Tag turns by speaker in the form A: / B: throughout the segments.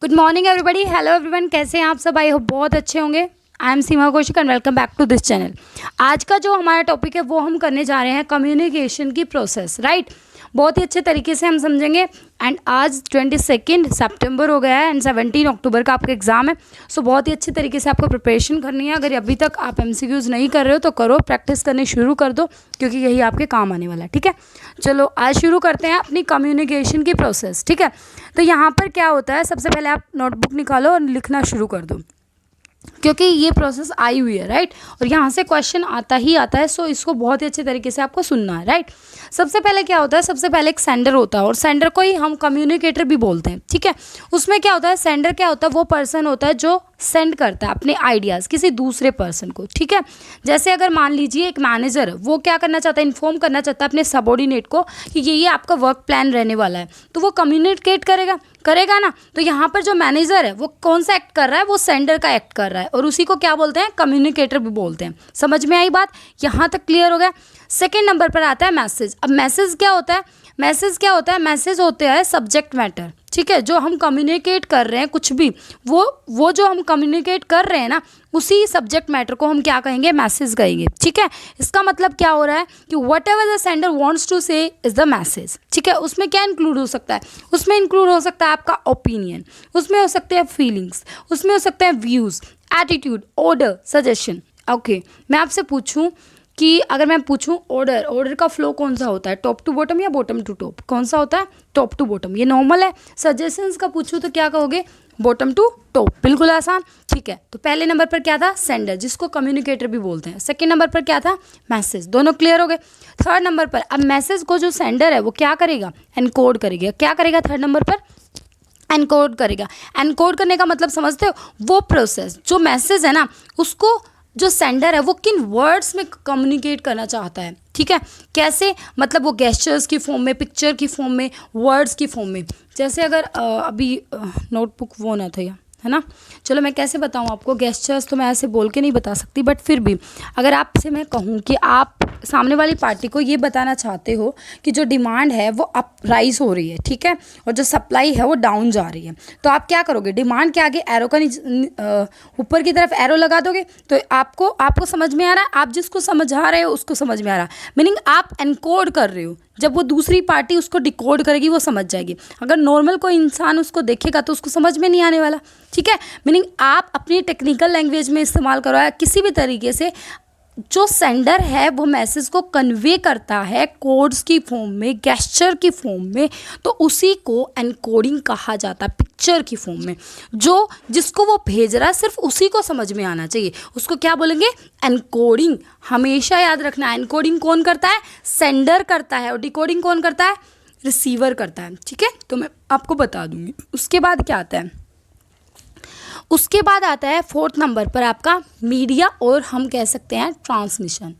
A: Good morning everybody, hello everyone, कैसे हैं आप सब? आई होप बहुत अच्छे होंगे। I am Seema Kaushik and welcome back to this channel. आज का जो हमारा टॉपिक है वो हम करने जा रहे हैं कम्युनिकेशन की प्रोसेस, राइट। बहुत ही अच्छे तरीके से हम समझेंगे। एंड आज 22 सितंबर हो गया है एंड 17 अक्टूबर का आपका एग्जाम है। सो बहुत ही अच्छे तरीके से आपको प्रिपरेशन करनी है। अगर अभी तक आप MCQs नहीं कर रहे हो तो करो, प्रैक्टिस करनी शुरू कर दो, क्योंकि यही आपके काम आने वाला है। ठीक है, चलो आज शुरू करते हैं अपनी कम्युनिकेशन की प्रोसेस। ठीक है, तो यहाँ पर क्या होता है, सबसे पहले आप नोटबुक निकालो और लिखना शुरू कर दो, क्योंकि ये प्रोसेस आई हुई है, राइट। और यहाँ से क्वेश्चन आता ही आता है, सो इसको बहुत ही अच्छे तरीके से आपको सुनना है, राइट। सबसे पहले क्या होता है, सबसे पहले एक सेंडर होता है और सेंडर को ही हम कम्युनिकेटर भी बोलते हैं। ठीक है, उसमें क्या होता है, सेंडर क्या होता है, वो पर्सन होता है जो सेंड करता है अपने आइडियाज़ किसी दूसरे पर्सन को। ठीक है, जैसे अगर मान लीजिए एक मैनेजर, वो क्या करना चाहता है, इन्फॉर्म करना चाहता है अपने सबॉर्डिनेट को कि ये आपका वर्क प्लान रहने वाला है, तो वो कम्युनिकेट करेगा ना। तो यहाँ पर जो मैनेजर है वो कौन सा एक्ट कर रहा है, वो सेंडर का एक्ट कर रहा है, और उसी को क्या बोलते हैं, कम्युनिकेटर भी बोलते हैं। समझ में आई बात? यहाँ तक क्लियर हो गया। सेकेंड नंबर पर आता है मैसेज। अब मैसेज क्या होता है, मैसेज होते हैं सब्जेक्ट मैटर। ठीक है, जो हम कम्युनिकेट कर रहे हैं कुछ भी, वो जो हम कम्युनिकेट कर रहे हैं ना, उसी सब्जेक्ट मैटर को हम क्या कहेंगे, मैसेज कहेंगे। ठीक है, इसका मतलब क्या हो रहा है कि whatever the sender wants to say is the message. ठीक है, उसमें क्या इंक्लूड हो सकता है, उसमें इंक्लूड हो सकता है आपका ओपिनियन, उसमें हो सकते हैं फीलिंग्स, उसमें हो सकते हैं views, attitude, order, suggestion. Okay, मैं आपसे पूछूं कि अगर मैं पूछूं ऑर्डर का फ्लो कौन सा होता है, टॉप टू बॉटम या बॉटम टू टॉप, कौन सा होता है, टॉप टू बॉटम, ये नॉर्मल है। सजेशंस का पूछूं तो क्या कहोगे, बॉटम टू टॉप, बिल्कुल आसान। ठीक है, तो पहले नंबर पर क्या था, सेंडर, जिसको कम्युनिकेटर भी बोलते हैं। सेकंड नंबर पर क्या था, मैसेज। दोनों क्लियर हो गए। थर्ड नंबर पर अब मैसेज को जो सेंडर है वो क्या करेगा, एनकोड करेगा। क्या करेगा थर्ड नंबर पर, एनकोड करेगा। एनकोड करने का मतलब समझते हो, वो प्रोसेस, जो मैसेज है ना, उसको जो सेंडर है वो किन वर्ड्स में कम्युनिकेट करना चाहता है। ठीक है, कैसे, मतलब वो गेस्चर्स की फॉर्म में, पिक्चर की फॉर्म में, वर्ड्स की फॉर्म में। जैसे अगर अभी नोटबुक वो ना था, है ना, चलो मैं कैसे बताऊँ आपको, गेस्चर्स तो मैं ऐसे बोल के नहीं बता सकती, बट फिर भी अगर आपसे मैं कहूँ कि आप सामने वाली पार्टी को ये बताना चाहते हो कि जो डिमांड है वो अप राइज हो रही है, ठीक है, और जो सप्लाई है वो डाउन जा रही है, तो आप क्या करोगे, डिमांड के आगे एरो का ऊपर की तरफ एरो लगा दोगे। तो आपको समझ में आ रहा है, आप जिसको समझा रहे हो उसको समझ में आ रहा है, मीनिंग आप एनकोड कर रहे हो। जब वो दूसरी पार्टी उसको डिकोड करेगी वो समझ जाएगी। अगर नॉर्मल कोई इंसान उसको देखेगा तो उसको समझ में नहीं आने वाला। ठीक है, मीनिंग आप अपनी टेक्निकल लैंग्वेज में इस्तेमाल करो या किसी भी तरीके से, जो सेंडर है वो मैसेज को कन्वे करता है कोड्स की फॉर्म में, गेस्चर की फॉर्म में, तो उसी को एनकोडिंग कहा जाता है, पिक्चर की फॉर्म में। जो जिसको वो भेज रहा है सिर्फ उसी को समझ में आना चाहिए, उसको क्या बोलेंगे, एनकोडिंग। हमेशा याद रखना, एनकोडिंग कौन करता है, सेंडर करता है, और डिकोडिंग कौन करता है, रिसीवर करता है। ठीक है, तो मैं आपको बता दूंगी। उसके बाद क्या आता है, उसके बाद आता है फोर्थ नंबर पर आपका मीडिया, और हम कह सकते हैं ट्रांसमिशन।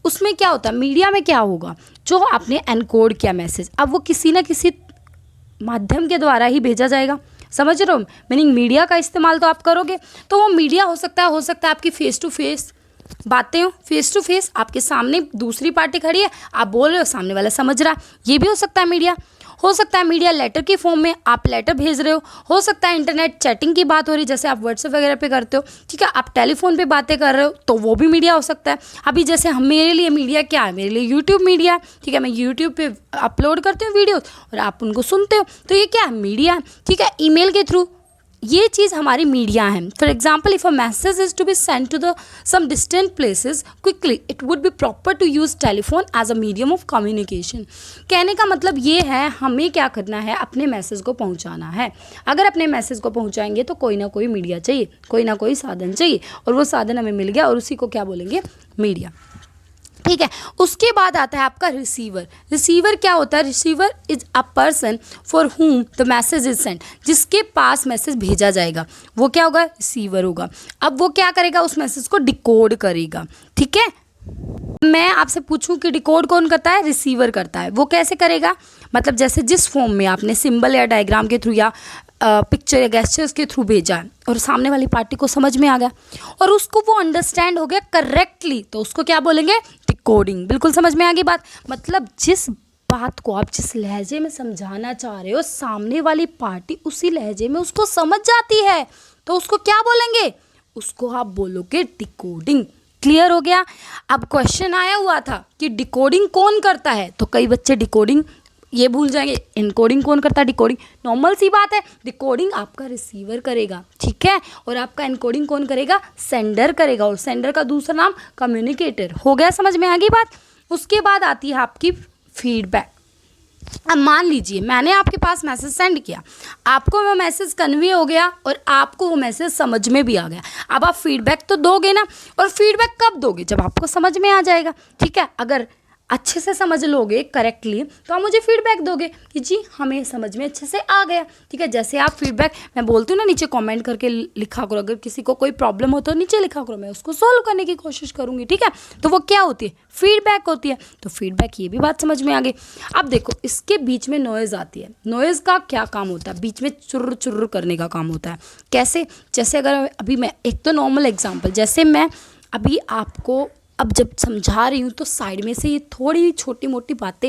A: उसमें क्या होता है, मीडिया में क्या होगा, जो आपने एनकोड किया मैसेज, अब वो किसी ना किसी माध्यम के द्वारा ही भेजा जाएगा। समझ रहे हो, मीनिंग मीडिया का इस्तेमाल तो आप करोगे, तो वो मीडिया हो सकता है आपकी फेस टू फेस बातें हो, फेस टू फेस, आपके सामने दूसरी पार्टी खड़ी है, आप बोल रहे हो, सामने वाला समझ रहा है, ये भी हो सकता है मीडिया। हो सकता है मीडिया लेटर की फॉर्म में, आप लेटर भेज रहे हो सकता है इंटरनेट चैटिंग की बात हो रही है, जैसे आप व्हाट्सएप वगैरह पे करते हो। ठीक है, आप टेलीफोन पे बातें कर रहे हो तो वो भी मीडिया हो सकता है। अभी जैसे मेरे लिए मीडिया क्या है, मेरे लिए यूट्यूब मीडिया है। ठीक है, मैं यूट्यूब पे अपलोड करती हूँ वीडियो और आप उनको सुनते हो, तो ये क्या है, मीडिया है। ठीक है, ईमेल के थ्रू, ये चीज़ हमारी मीडिया है। For example, if a message is to be send to the some distant places quickly, it would be proper to use telephone as a medium of communication. कहने का मतलब ये है, हमें क्या करना है, अपने मैसेज को पहुंचाना है। अगर अपने मैसेज को पहुंचाएंगे तो कोई ना कोई मीडिया चाहिए, कोई ना कोई साधन चाहिए, और वो साधन हमें मिल गया और उसी को क्या बोलेंगे, मीडिया। ठीक है, उसके बाद आता है आपका रिसीवर। रिसीवर क्या होता है, receiver is a person for whom the message is sent, जिसके पास मैसेज भेजा जाएगा वो क्या होगा, रिसीवर होगा। अब वो क्या करेगा, उस मैसेज को डिकोड करेगा। ठीक है, मैं आपसे पूछूं कि डिकोड कौन करता है, रिसीवर करता है। वो कैसे करेगा, मतलब जैसे जिस फॉर्म में आपने सिंबल या डायग्राम के थ्रू या पिक्चर या गेस्चर्स के थ्रू भेजा है और सामने वाली पार्टी को समझ में आ गया और उसको वो अंडरस्टैंड हो गया करेक्टली, तो उसको क्या बोलेंगे, डिकोडिंग। बिल्कुल समझ में आ गई बात। मतलब जिस बात को आप जिस लहजे में समझाना चाह रहे हो, सामने वाली पार्टी उसी लहजे में उसको समझ जाती है, तो उसको क्या बोलेंगे? उसको आप बोलोगे डिकोडिंग। क्लियर हो गया? अब क्वेश्चन आया हुआ था कि डिकोडिंग कौन करता है, तो कई बच्चे डिकोडिंग ये भूल जाएंगे। इनकोडिंग कौन करता है? डिकोडिंग। नॉर्मल सी बात है, डिकोडिंग आपका रिसीवर करेगा, ठीक है, और आपका इनकोडिंग कौन करेगा? सेंडर करेगा, और सेंडर का दूसरा नाम कम्युनिकेटर। हो गया? समझ में आ गई बात? उसके बाद आती है आपकी फीडबैक। अब मान लीजिए मैंने आपके पास मैसेज सेंड किया, आपको वो मैसेज कन्वे हो गया और आपको वो मैसेज समझ में भी आ गया। अब आप फीडबैक तो दोगे ना, और फीडबैक कब दोगे? जब आपको समझ में आ जाएगा, ठीक है। अगर अच्छे से समझ लोगे करेक्टली तो आप मुझे फीडबैक दोगे कि जी हमें समझ में अच्छे से आ गया, ठीक है। जैसे आप फीडबैक, मैं बोलती हूँ ना, नीचे कमेंट करके लिखा करो, अगर किसी को कोई प्रॉब्लम हो तो नीचे लिखा करो, मैं उसको सॉल्व करने की कोशिश करूँगी, ठीक है। तो वो क्या होती है? फीडबैक होती है। तो फीडबैक, ये भी बात समझ में आ गई। अब देखो, इसके बीच में नॉइज़ आती है। नॉइज़ का क्या काम होता है? बीच में चुर्र चुर्र करने का काम होता है। कैसे? जैसे अगर अभी मैं एक तो नॉर्मल एग्जाम्पल, जैसे मैं अभी आपको अब जब समझा रही हूँ तो साइड में से ये थोड़ी छोटी मोटी बातें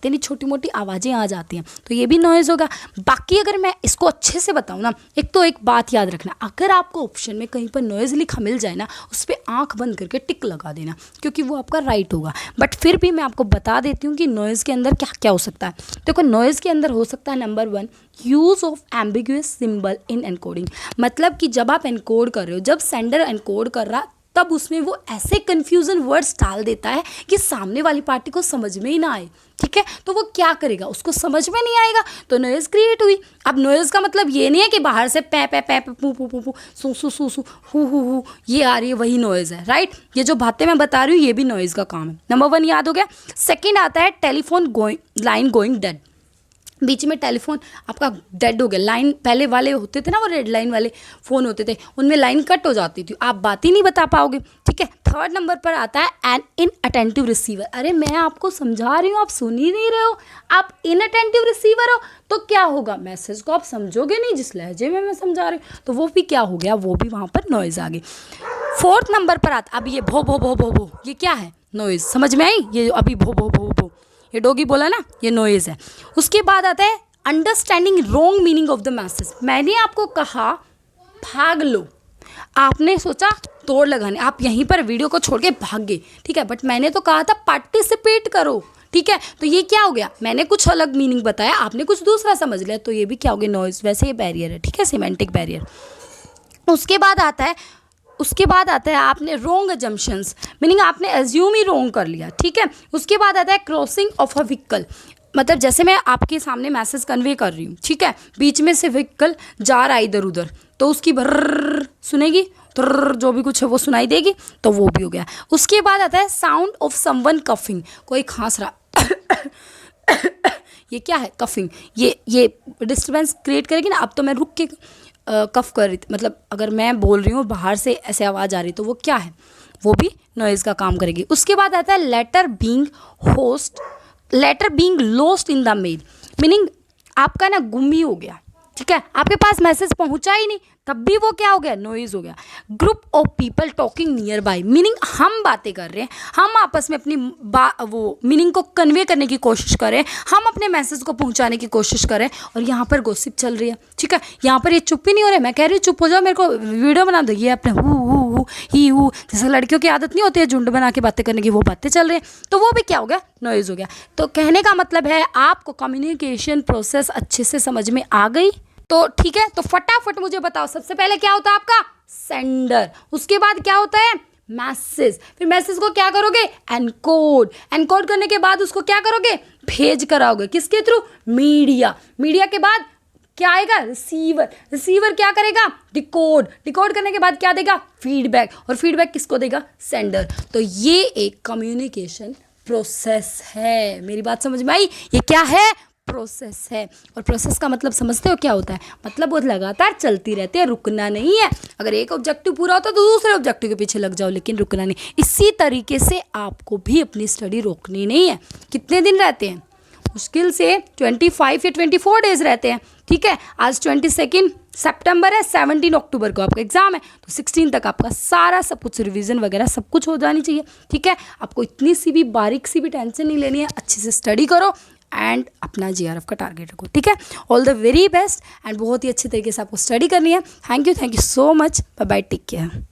A: नहीं, छोटी मोटी आवाज़ें आ जाती हैं, तो ये भी नॉइज़ होगा। बाकी अगर मैं इसको अच्छे से बताऊँ ना, एक तो एक बात याद रखना, अगर आपको ऑप्शन में कहीं पर नॉइज़ लिखा मिल जाए ना, उस पर आँख बंद करके टिक लगा देना, क्योंकि वो आपका राइट होगा। बट फिर भी मैं आपको बता देती हूँ कि नॉइज़ के अंदर क्या क्या हो सकता है। देखो, नॉइज़ के अंदर हो सकता है number 1, use of ambiguous symbol in encoding. मतलब कि जब आप एनकोड कर रहे हो, जब सेंडर एनकोड कर रहा, तब उसमें वो ऐसे कन्फ्यूजन वर्ड्स डाल देता है कि सामने वाली पार्टी को समझ में ही ना आए, ठीक है। तो वो क्या करेगा? उसको समझ में नहीं आएगा, तो नॉइज़ क्रिएट हुई। अब नॉइज़ का मतलब ये नहीं है कि बाहर से पै पै पै पू पू पू पू सू सू सू सू हु ये आ रही है, वही नॉइज़ है, राइट। ये जो बातें मैं बता रही हूँ, ये भी नॉइज़ का काम है। नंबर 1 याद हो गया। सेकेंड आता है टेलीफोन लाइन गोइंग डेड। बीच में टेलीफोन आपका डेड हो गया, लाइन पहले वाले होते थे ना, वो रेड लाइन वाले फ़ोन होते थे, उनमें लाइन कट हो जाती थी, आप बात ही नहीं बता पाओगे, ठीक है। थर्ड नंबर पर आता है एन इनअटेंटिव रिसीवर। अरे मैं आपको समझा रही हूँ, आप सुन ही नहीं रहे हो, आप इनअटेंटिव रिसीवर हो, तो क्या होगा? मैसेज को आप समझोगे नहीं जिस लहजे में मैं समझा रही हूँ, तो वो भी क्या हो गया? वो भी वहाँ पर नॉइज़ आ गई। फोर्थ नंबर पर आता, अब ये भो भो भो भो भो, ये क्या है? नॉइज़। समझ में आई? ये अभी भो भो भो भो, ये डॉगी बोला ना, ये नॉइज़ है। उसके बाद आता है understanding wrong meaning of the message. मैंने आपको कहा भाग लो, आपने सोचा तोड़ लगाने, आप यहीं पर वीडियो को छोड़ के भाग गए, ठीक है। बट मैंने तो कहा था पार्टिसिपेट करो, ठीक है। तो ये क्या हो गया? मैंने कुछ अलग मीनिंग बताया, आपने कुछ दूसरा समझ लिया, तो ये भी क्या हो गया? नॉइज़। वैसे ये बैरियर है, ठीक है, सिमेंटिक बैरियर। उसके बाद आता है आपने रोंग अजम्पशंस, मीनिंग आपने एज्यूम ही रोंग कर लिया, ठीक है। उसके बाद आता है क्रॉसिंग ऑफ अ व्हीकल। मतलब जैसे मैं आपके सामने मैसेज कन्वे कर रही हूँ, ठीक है, बीच में से व्हीकल जा रहा है इधर उधर, तो उसकी भर्र सुनेगी, तो जो भी कुछ है वो सुनाई देगी, तो वो भी हो गया। उसके बाद आता है साउंड ऑफ समवन कफिंग, कोई खांस रहा ये क्या है? कफिंग। ये डिस्टर्बेंस क्रिएट करेगी ना। अब तो मैं रुक के कफ कर रही थी, मतलब अगर मैं बोल रही हूँ बाहर से ऐसे आवाज़ आ रही, तो वो क्या है? वो भी नॉइज़ का काम करेगी। उसके बाद आता है letter being lost in the mail, meaning आपका ना गुम ही हो गया, ठीक है, आपके पास मैसेज पहुंचा ही नहीं, तब भी वो क्या हो गया? नॉइज़ हो गया। Group of people talking near by, meaning हम बातें कर रहे हैं, हम आपस में अपनी वो मीनिंग को कन्वे करने की कोशिश कर रहे हैं, हम अपने मैसेज को पहुंचाने की कोशिश कर रहे हैं, और यहाँ पर गॉसिप चल रही है, ठीक है। यहाँ पर ये चुप ही नहीं हो रहा है, मैं कह रही हूँ चुप हो जाओ, मेरे को वीडियो बना दो, ये अपने हु ही हु, जैसे लड़कियों की आदत नहीं होती है झुंड बना के बातें करने की, वो बातें चल रही है, तो वो भी क्या हो गया? नॉइज़ हो गया। तो कहने का मतलब है आपको कम्युनिकेशन प्रोसेस अच्छे से समझ में आ गई, तो ठीक है। तो फटाफट मुझे बताओ, सबसे पहले क्या होता है आपका? सेंडर। उसके बाद क्या होता है? मैसेज। फिर मैसेज को क्या करोगे? एनकोड करने के बाद उसको क्या करोगे? भेज कराओगे, किसके थ्रू? मीडिया के बाद क्या आएगा? रिसीवर क्या करेगा? डिकोड करने के बाद क्या देगा? फीडबैक, और फीडबैक किसको देगा? सेंडर। तो ये एक कम्युनिकेशन प्रोसेस है। मेरी बात समझ में आई? ये क्या है? प्रोसेस है। और प्रोसेस का मतलब समझते हो क्या होता है? मतलब वो लगातार चलती रहती है, रुकना नहीं है। अगर एक ऑब्जेक्टिव पूरा होता है तो दूसरे ऑब्जेक्टिव के पीछे लग जाओ, लेकिन रुकना नहीं। इसी तरीके से आपको भी अपनी स्टडी रोकनी नहीं है। कितने दिन रहते हैं? मुश्किल से 25 या 24 डेज रहते हैं, ठीक है। आज 22 सितंबर है, 17 अक्टूबर को आपका एग्जाम है, तो 16 तक आपका सारा सब कुछ रिवीजन वगैरह सब कुछ हो जानी चाहिए, ठीक है। आपको इतनी सी भी बारीक सी भी टेंशन नहीं लेनी है, अच्छे से स्टडी करो एंड अपना GRF का टारगेट रखो, ठीक है। All the very best and बहुत ही अच्छे तरीके से आपको स्टडी करनी है। Thank you so much, bye bye, take care.